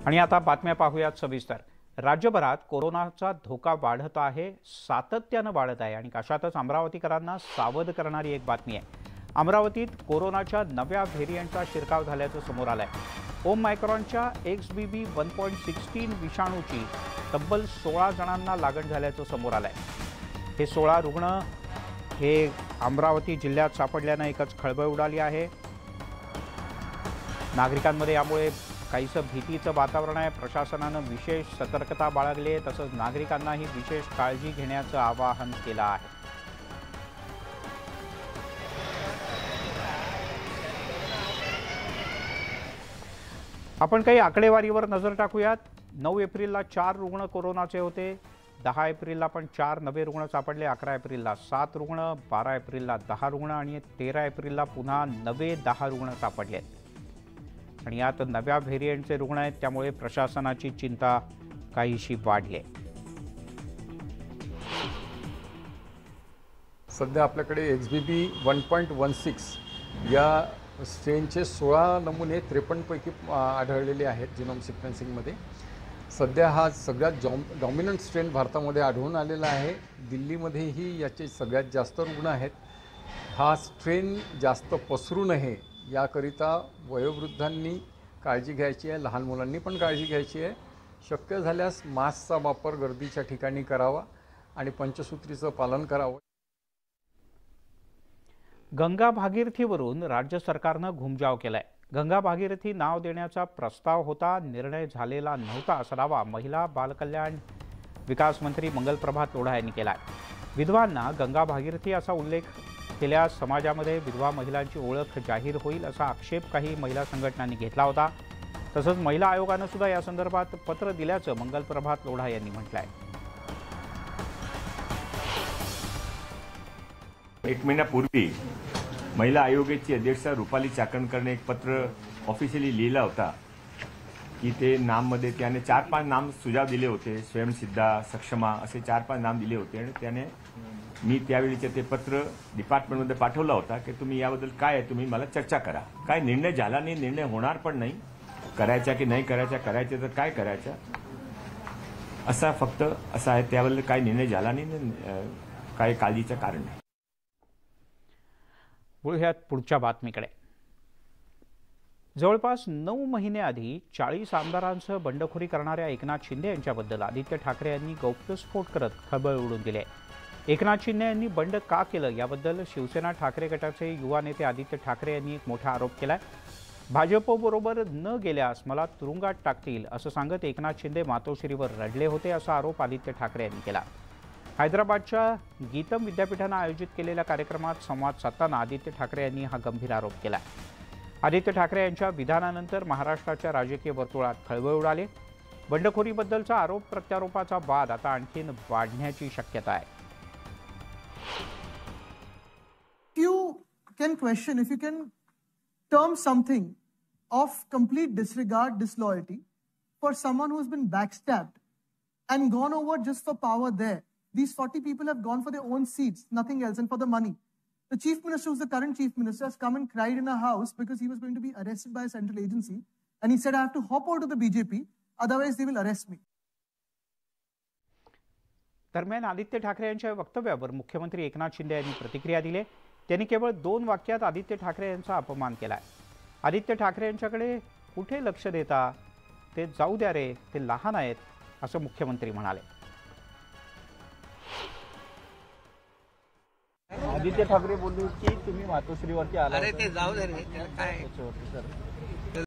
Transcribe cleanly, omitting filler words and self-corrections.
आणि आता बातम्या पाहूयात सविस्तर। राज्यभरात कोरोनाचा धोका वाढत आहे, सातत्याने वाढत आहे आणि अशातच अमरावतीकरांना सावध करणारी एक बातमी आहे। अमरावतीत कोरोनाच्या नव्या व्हेरिएंटचा शिरकाव झाल्याचं समोर आलंय। ओमायक्रॉनच्या XBB 1.16 विषाणूची तब्बल 16 जणांना लागण झाल्याचं समोर आलंय। हे 16 रुग्ण हे अमरावती जिल्ह्यात सापडल्याने एकच खळबळ उडाली आहे। नागरिकांमध्ये यामुळे काहीसं भीतीचं वातावरण आहे। प्रशासनाने विशेष सतर्कता बाळगली आहे, तसंच नागरिकांनाही विशेष काळजी घेण्याचं आवाहन केलं आहे। आपण काही आकडेवारीवर नजर टाकूयात। 9 एप्रिलला 4 रुग्ण कोरोनाचे होते, 10 एप्रिलला पण 4 नवे रुग्ण सापडले, 11 एप्रिलला 7 रुग्ण, 12 एप्रिलला 10 रुग्ण आणि 13 एप्रिलला पुन्हा नवे 10 रुग्ण सापडले। आणि यात नव्या व्हेरिएंटचे रुग्ण आहेत, त्यामुळे प्रशासनाची चिंता काहीशी वाढली आहे। सध्या आपल्याकडे XBB 1.16 या स्ट्रेनचे 16 नमुने 53 पैकी आढळलेले आहेत जिनोम सिक्वेन्सिंगमध्ये। सध्या हा सगळ्यात डॉमिनंट स्ट्रेन भारतामध्ये आढळून आलेला आहे। दिल्लीमध्येही याचे सगळ्यात जास्त रुग्ण आहेत। हा स्ट्रेन जास्त पसरू नये याकरिता वयोवृद्धांनी काळजी घ्यायची आहे, लहान मुलांनी पण काळजी घ्यायची आहे। शक्य झाल्यास मास्कचा वापर गर्दीच्या ठिकाणी करावा आणि पंचसूत्रीचं पालन करावं। गंगा भागीरथीवरून राज्य सरकारने घुमजाव केलाय। गंगा भागीरथी नाव देण्याचा प्रस्ताव होता, निर्णय झालेला नव्हता असा दावा महिला बालकल्याण विकास मंत्री मंगलप्रभात लोढा यांनी केलाय। विधवांना गंगा भागीरथी असा उल्लेख केल्यास समाजामध्ये विधवा महिलांची ओळख जाहीर होईल असा आक्षेप काही महिला संघटनांनी घेतला होता। तसंच महिला आयोगाने सुद्धा या संदर्भात पत्र दिल्याचं मंगलप्रभात लोढा यांनी म्हटलंय। एक महिन्यापूर्वी महिला आयोगाची अध्यक्ष रुपाली चाकणकरने एक पत्र ऑफिशियली लिहिला होता की ते नाममध्ये त्याने 4-5 नाम सुझाव दिले होते, स्वयंसिद्धा, सक्षमा असे 4-5 नाम दिले होते आणि त्याने मी त्यावेळीचे ते पत्र डिपार्टमेंटमध्ये पाठवला होता की तुम्ही याबद्दल काय आहे, तुम्ही मला चर्चा करा। काय निर्णय झाला नाही, निर्णय होणार पण नाही, करायचा की नाही करायचा, करायचं तर काय करायचं असा फक्त असा आहे। त्याबद्दल काय निर्णय झाला नाही, काय काळजीचं कारण नाही। वळूयात पुढच्या बातमीकडे। जवळपास 9 महिने आधी 40 आमदारांसह बंडखोरी करणाऱ्या एकनाथ शिंदे यांच्याबद्दल आदित्य ठाकरे यांनी गौप्यस्फोट करत खळबळ उडवून दिली आहे। एकनाथ शिंदे यांनी बंड का केलं याबद्दल शिवसेना ठाकरे गटाचे युवा नेते आदित्य ठाकरे यांनी एक मोठा आरोप केलाय। भाजपबरोबर न गेल्यास मला तुरुंगात टाकतील असं सांगत एकनाथ शिंदे मातोश्रीवर रडले होते असा आरोप आदित्य ठाकरे यांनी केला। हैदराबादच्या गीतम विद्यापीठाने आयोजित केलेल्या कार्यक्रमात संवाद साधताना आदित्य ठाकरे यांनी हा गंभीर आरोप केला। आदित्य ठाकरे यांच्या विधानानंतर महाराष्ट्राच्या राजकीय वर्तुळात खळबळ उडाली। बंडखोरीबद्दलचा आरोप प्रत्यारोपाचा वाद आता आणखीन वाढण्याची शक्यता आहे। You can question if you can term something of complete disregard, disloyalty for someone who's been backstabbed and gone over just for power there. These 40 people have gone for their own seats, nothing else, and for the money. The chief minister, who's the current chief minister, has come and cried in a house because he was going to be arrested by a central agency. And he said, I have to hop out of the BJP, otherwise they will arrest me. दरम्यान आदित्य ठाकरे यांच्या वक्तव्यावर मुख्यमंत्री एकनाथ शिंदे यांनी प्रतिक्रिया दिली। त्यांनी केवळ 2 वाक्यात आदित्य ठाकरे यांचा अपमान केलाय। आदित्य ठाकरे यांच्याकडे कुठे लक्ष देता, ते जाऊ द्या रे, ते लहान आहेत असं मुख्यमंत्री म्हणाले। आदित्य ठाकरे बोलले की तुम्ही मातोश्रीवरती आला, अरे ते जाऊ दे रे, काय सर